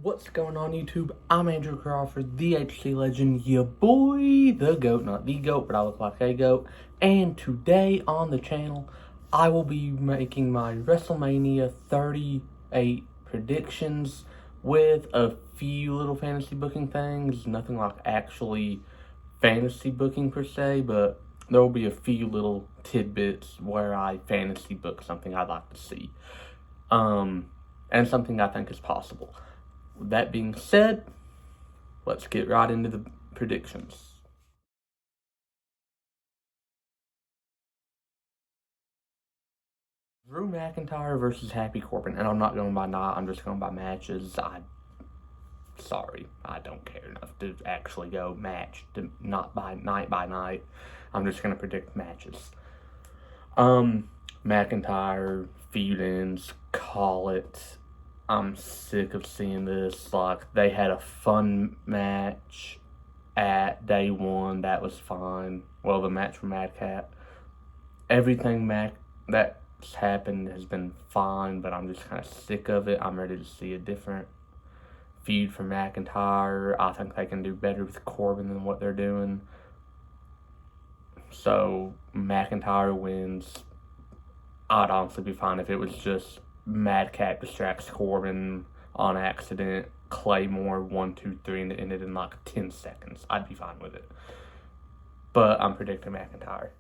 What's going on, YouTube? I'm Andrew Crawford, the HC Legend, your boy, the GOAT, not the GOAT, but I look like a GOAT. And today on the channel, I will be making my WrestleMania 38 predictions with a few little fantasy booking things. Nothing like actually fantasy booking per se, but there will be a few little tidbits where I fantasy book something I'd like to see. And something I think is possible. With that being said, let's get right into the predictions. Drew McIntyre versus Happy Corbin, and I'm not going by night, I'm just going by matches. Sorry, I don't care enough to actually go match, to not by night. I'm just going to predict matches. McIntyre, feud ends, call it. I'm sick of seeing this. Like, they had a fun match at day one. That was fine. Well, the match for Madcap. Everything that's happened has been fine, but I'm just kind of sick of it. I'm ready to see a different feud for McIntyre. I think they can do better with Corbin than what they're doing. So, McIntyre wins. I'd honestly be fine if it was just Madcap distracts Corbin on accident, Claymore 1, 2, 3, and it ended in like 10 seconds. I'd be fine with it. But I'm predicting McIntyre.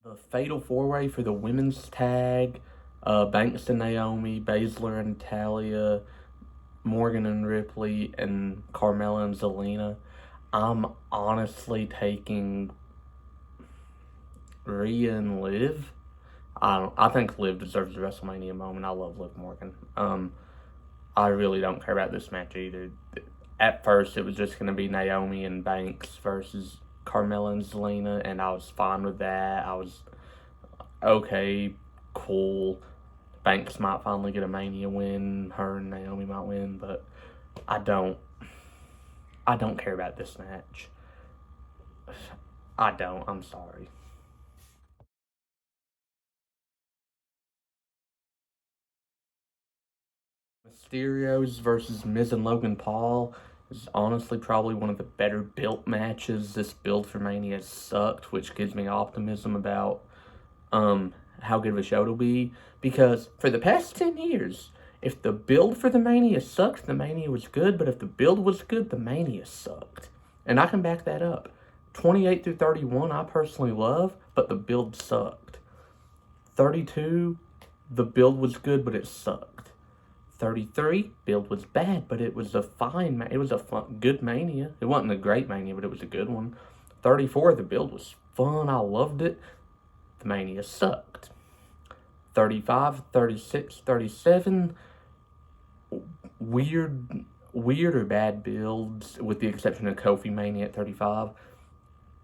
The Fatal 4-Way for the women's tag, Banks and Naomi, Baszler and Natalya, Morgan and Ripley, and Carmella and Zelina. I'm honestly taking Rhea and Liv. I think Liv deserves a WrestleMania moment. I love Liv Morgan. I really don't care about this match either. At first, it was just going to be Naomi and Banks versus Carmella and Zelina, and I was fine with that. I was okay, cool. Banks might finally get a Mania win. Her and Naomi might win, but I don't care about this match. I'm sorry. Mysterios versus Miz and Logan Paul is honestly probably one of the better built matches. This build for Mania sucked, which gives me optimism about how good of a show it'll be. Because for the past 10 years, if the build for the Mania sucked, the Mania was good. But if the build was good, the Mania sucked. And I can back that up. 28 through 31, I personally love, but the build sucked. 32, the build was good, but it sucked. 33, build was bad, but it was a fine, it was a good Mania. It wasn't a great Mania, but it was a good one. 34, the build was fun, I loved it. The Mania sucked. 35, 36, 37, weird or bad builds, with the exception of Kofi Mania at 35.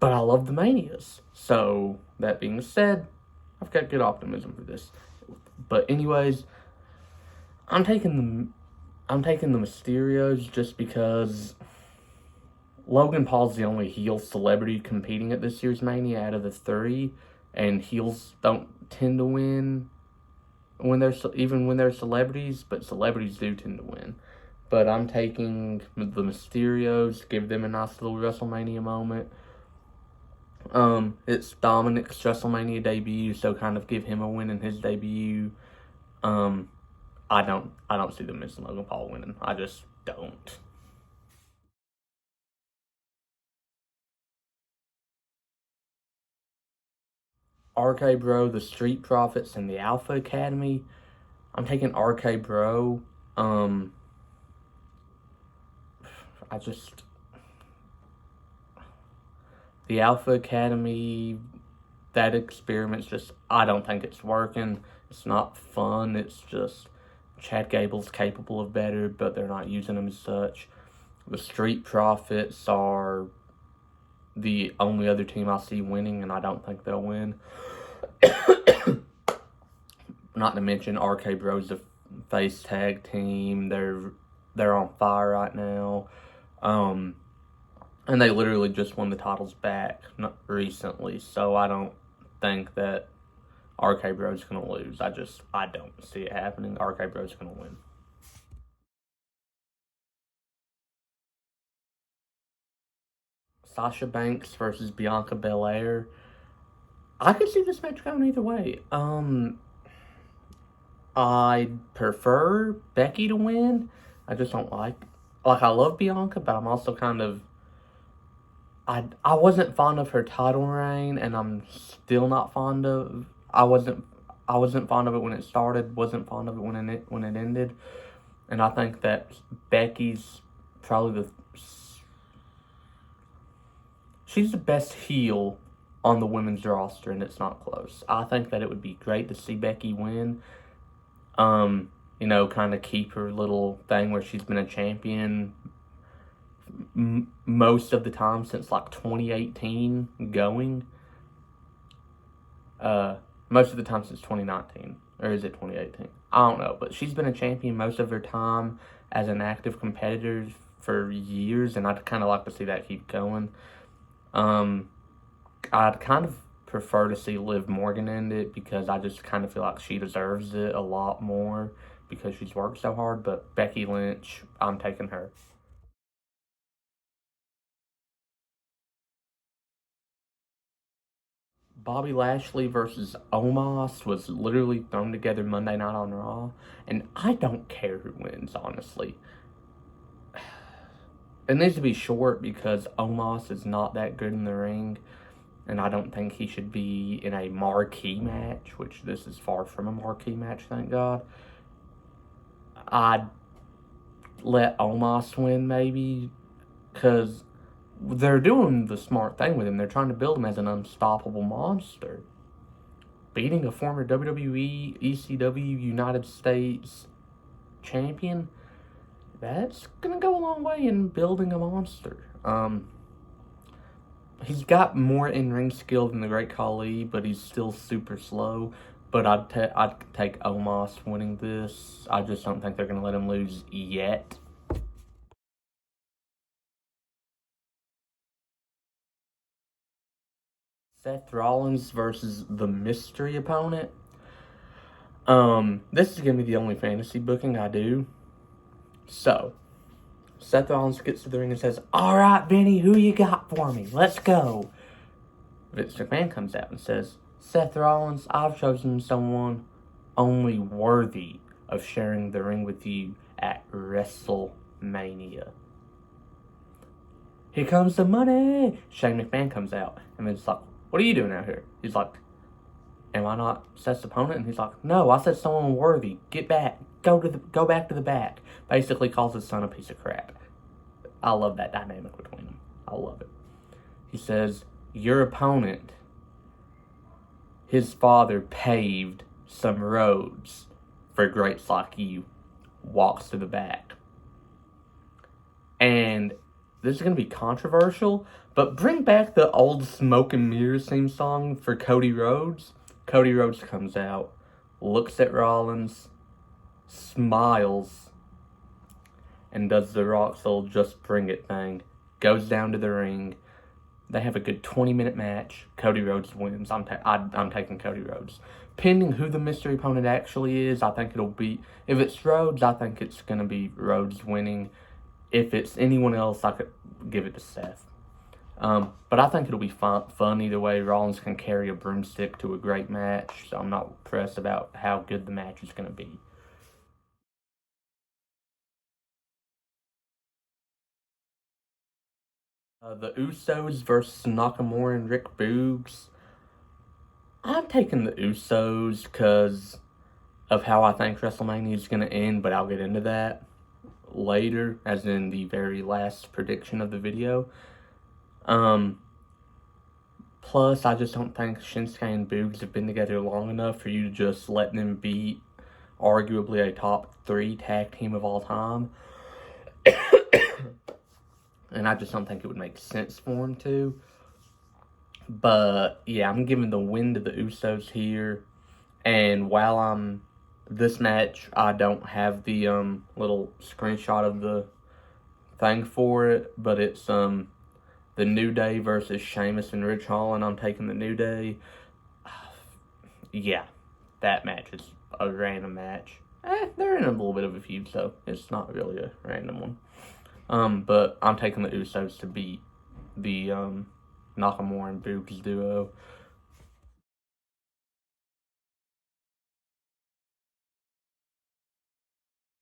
But I love the Manias. So, that being said, I've got good optimism for this. But anyways, I'm taking the Mysterios just because Logan Paul's the only heel celebrity competing at this year's Mania out of the three, and heels don't tend to win when they're celebrities, but celebrities do tend to win. But I'm taking the Mysterios, give them a nice little WrestleMania moment. It's Dominic's WrestleMania debut, so kind of give him a win in his debut. I don't see the Miz and Logan Paul winning. I just don't. RK Bro, the Street Profits, and the Alpha Academy. I'm taking RK Bro. The Alpha Academy, that experiment's just, I don't think it's working. It's not fun. It's just, Chad Gable's capable of better, but they're not using him as such. The Street Profits are the only other team I see winning, and I don't think they'll win. Not to mention RK Bro's a face tag team. They're on fire right now. And they literally just won the titles back recently, so I don't think that RK Bro's going to lose. I don't see it happening. RK Bro's going to win. Sasha Banks versus Bianca Belair. I could see this match going either way. I'd prefer Becky to win. I just don't like, I love Bianca, but I'm also kind of, I wasn't fond of her title reign, and I'm still not fond of, I wasn't fond of it when it started, wasn't fond of it when it ended, and I think that Becky's probably she's the best heel on the women's roster, and it's not close. I think that it would be great to see Becky win. You know, kind of keep her little thing where she's been a champion most of the time since like 2018 going. Most of the time since 2019, or is it 2018? I don't know, but she's been a champion most of her time as an active competitor for years, and I'd kind of like to see that keep going. I'd kind of prefer to see Liv Morgan end it, because I just kind of feel like she deserves it a lot more because she's worked so hard. But Becky Lynch, I'm taking her. Bobby Lashley versus Omos was literally thrown together Monday night on Raw, and I don't care who wins, honestly. It needs to be short because Omos is not that good in the ring, and I don't think he should be in a marquee match, which this is far from a marquee match, thank God. I'd let Omos win, maybe, because they're doing the smart thing with him. They're trying to build him as an unstoppable monster. Beating a former WWE, ECW, United States champion, that's going to go a long way in building a monster. He's got more in-ring skill than the Great Khali, but he's still super slow. But I'd take Omos winning this. I just don't think they're going to let him lose yet. Seth Rollins versus the mystery opponent. This is going to be the only fantasy booking I do. So, Seth Rollins gets to the ring and says, "All right, Vinny, who you got for me? Let's go." Vince McMahon comes out and says, "Seth Rollins, I've chosen someone only worthy of sharing the ring with you at Wrestlemania. Here comes the money." Shane McMahon comes out, and Vince's like, "What are you doing out here?" He's like, "Am I not Seth's opponent?" And he's like, "No, I said someone worthy. Get back. Go back to the back." Basically calls his son a piece of crap. I love that dynamic between them. I love it. He says, "Your opponent, his father paved some roads for greats like you." Walks to the back. And this is going to be controversial, but bring back the old Smoke and Mirrors theme song for Cody Rhodes. Cody Rhodes comes out, looks at Rollins, smiles, and does the Rock'll Just Bring It thing. Goes down to the ring. They have a good 20-minute match. Cody Rhodes wins. I'm taking Cody Rhodes. Pending who the mystery opponent actually is, I think it'll be... If it's Rhodes, I think it's going to be Rhodes winning. If it's anyone else, I could give it to Seth. But I think it'll be fun either way. Rollins can carry a broomstick to a great match, so I'm not pressed about how good the match is going to be. The Usos versus Nakamura and Rick Boogs. I'm taking the Usos because of how I think WrestleMania is going to end, but I'll get into that later, as in the very last prediction of the video. Plus, I just don't think Shinsuke and Boogs have been together long enough for you to just let them beat arguably a top 3 tag team of all time. And I just don't think it would make sense for them to. But, yeah, I'm giving the win to the Usos here. And while this match, I don't have the little screenshot of the thing for it, but it's the New Day versus Sheamus and Rich Holland. I'm taking the New Day. yeah, that match is a random match. They're in a little bit of a feud, so it's not really a random one. But I'm taking the Usos to beat the Nakamura and Boogs duo.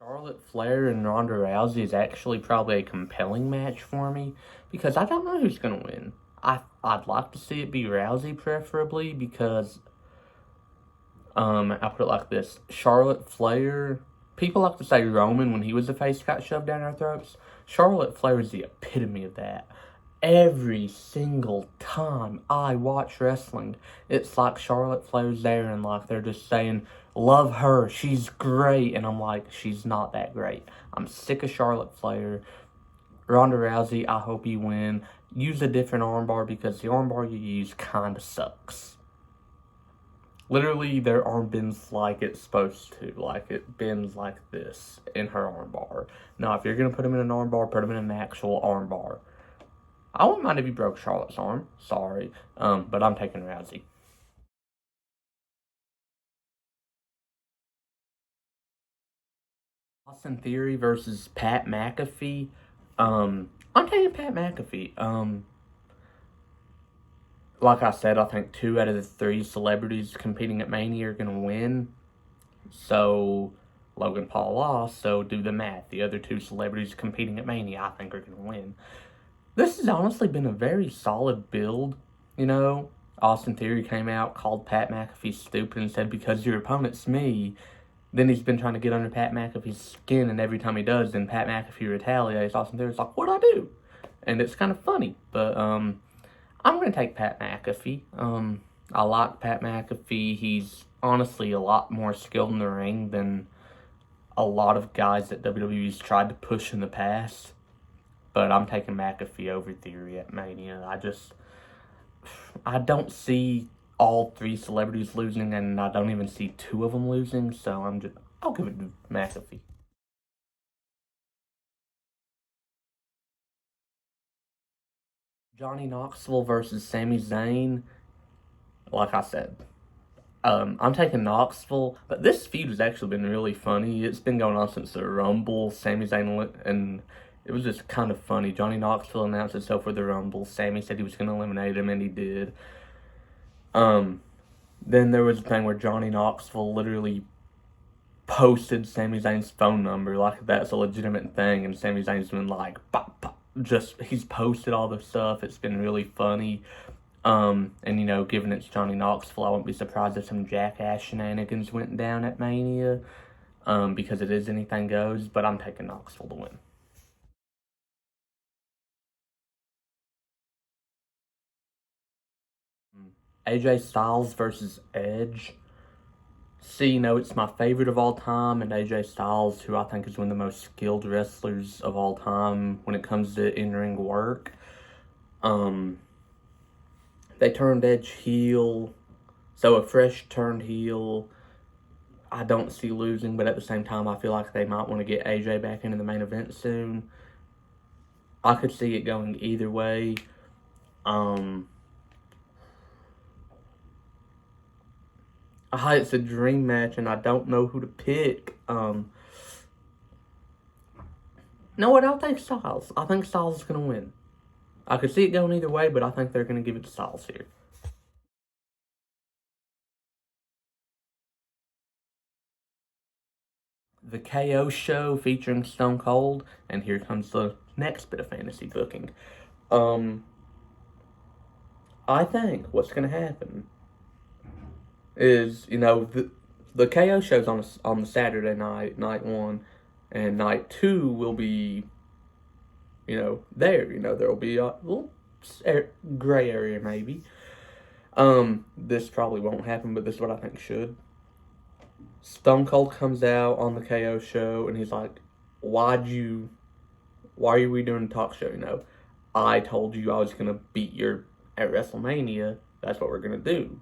Charlotte Flair and Ronda Rousey is actually probably a compelling match for me because I don't know who's gonna win. I'd like to see it be Rousey preferably because I'll put it like this: Charlotte Flair. People like to say Roman when he was a face got shoved down our throats. Charlotte Flair is the epitome of that. Every single time I watch wrestling, it's like Charlotte Flair's there and like they're just saying, love her, she's great. And I'm like, she's not that great. I'm sick of Charlotte Flair. Ronda Rousey, I hope you win. Use a different armbar because the armbar you use kind of sucks. Literally, their arm bends like it's supposed to. Like, it bends like this in her armbar. Now, if you're going to put them in an armbar, put them in an actual armbar. I wouldn't mind if you broke Charlotte's arm. Sorry. But I'm taking Rousey. Austin Theory versus Pat McAfee. I'm taking Pat McAfee. Like I said, I think 2 out of the 3 celebrities competing at Mania are going to win. So, Logan Paul lost, so do the math. The other 2 celebrities competing at Mania, I think, are going to win. This has honestly been a very solid build, you know. Austin Theory came out, called Pat McAfee stupid and said, because your opponent's me. Then he's been trying to get under Pat McAfee's skin, and every time he does, then Pat McAfee retaliates. Austin Theory's like, what'd I do? And it's kind of funny, but, I'm going to take Pat McAfee. I like Pat McAfee. He's honestly a lot more skilled in the ring than a lot of guys that WWE's tried to push in the past. But I'm taking McAfee over Theory at Mania. I don't see all 3 celebrities losing, and I don't even see 2 of them losing, so I'll give it to McAfee. Johnny Knoxville versus Sami Zayn. Like I said, I'm taking Knoxville, but this feud has actually been really funny. It's been going on since the Rumble. Sami Zayn, and it was just kind of funny. Johnny Knoxville announced himself for the Rumble. Sami said he was going to eliminate him, and he did. Then there was a thing where Johnny Knoxville literally posted Sami Zayn's phone number, like that's a legitimate thing, and Sami Zayn's been like, pop, pop. He's posted all the stuff. It's been really funny. And you know, given it's Johnny Knoxville, I wouldn't be surprised if some jackass shenanigans went down at Mania. Because it is anything goes, but I'm taking Knoxville to win. AJ Styles versus Edge. See, you know, it's my favorite of all time, and AJ Styles, who I think is one of the most skilled wrestlers of all time when it comes to in-ring work. They turned Edge heel, so a fresh turned heel, I don't see losing, but at the same time, I feel like they might want to get AJ back into the main event soon. I could see it going either way. It's a dream match, and I don't know who to pick. You know what? I'll take Styles. I think Styles is going to win. I could see it going either way, but I think they're going to give it to Styles here. The KO show featuring Stone Cold, and here comes the next bit of fantasy booking. I think what's going to happen is, you know, the KO show's on the Saturday night, night 1, and night 2 will be, you know, there. You know, there will be a little gray area maybe. This probably won't happen, but this is what I think should. Stone Cold comes out on the KO show, and he's like, why are we doing a talk show, you know? I told you I was going to beat you at WrestleMania. That's what we're going to do.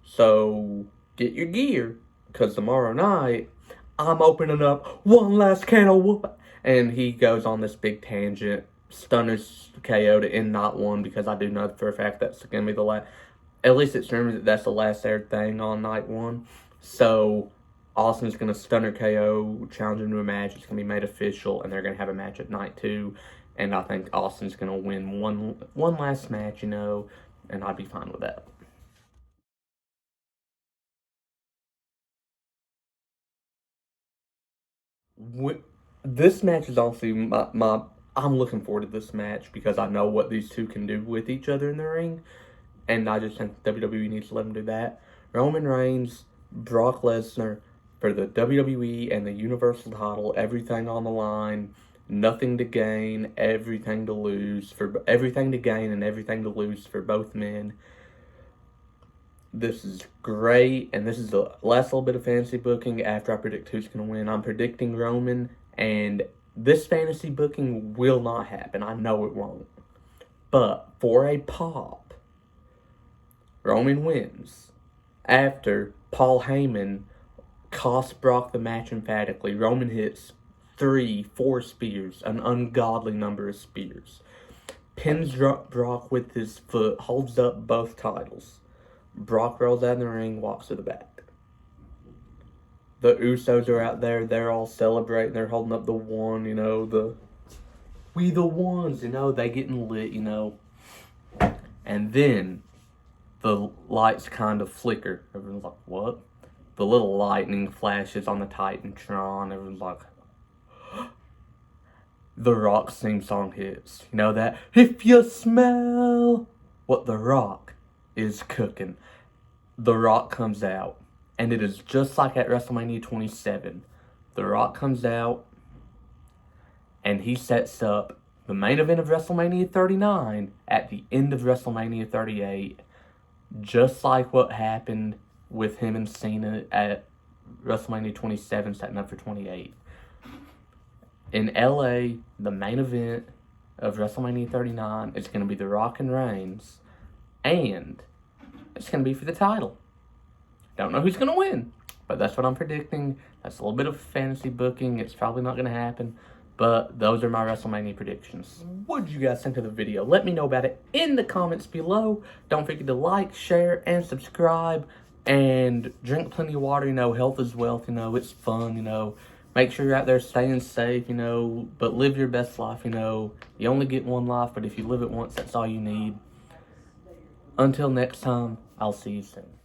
So, get your gear, because tomorrow night, I'm opening up one last can of whoop. And he goes on this big tangent, stunners KO to end not one, because I do know for a fact that's going to be the last. at least it's rumored that that's the last aired thing on night 1. So Austin's going to stunner KO, challenge him to a match. It's going to be made official, and they're going to have a match at night 2. And I think Austin's going to win one last match, and I'd be fine with that. This match is honestly I'm looking forward to this match because I know what these two can do with each other in the ring. And I just think WWE needs to let them do that. Roman Reigns, Brock Lesnar for the WWE and the Universal title, everything on the line, nothing to gain, everything to lose, for everything to gain and everything to lose for both men. This is great, and this is the last little bit of fantasy booking after I predict who's going to win. I'm predicting Roman, and this fantasy booking will not happen. I know it won't. But for a pop, Roman wins after Paul Heyman costs Brock the match emphatically. Roman hits 3-4 spears, an ungodly number of spears. Pins Brock with his foot, holds up both titles. Brock rolls out in the ring, walks to the back. The Usos are out there, they're all celebrating, they're holding up the one, we the ones, they getting lit, And then the lights kind of flicker. Everyone's like, what? The little lightning flashes on the Titantron. Everyone's like, The Rock's theme song hits. You know that? If you smell what The Rock is cooking. The Rock comes out. And it is just like at WrestleMania 27. The Rock comes out. And he sets up the main event of WrestleMania 39 at the end of WrestleMania 38. Just like what happened with him and Cena at WrestleMania 27, setting up for 28. In LA, the main event of WrestleMania 39 is going to be The Rock and Reigns. And it's going to be for the title. Don't know who's going to win. But that's what I'm predicting. That's a little bit of fantasy booking. It's probably not going to happen. But those are my WrestleMania predictions. What did you guys think of the video? Let me know about it in the comments below. Don't forget to like, share, and subscribe. And drink plenty of water, health is wealth, it's fun, Make sure you're out there staying safe, but live your best life, You only get one life, but if you live it once, that's all you need. Until next time, I'll see you soon.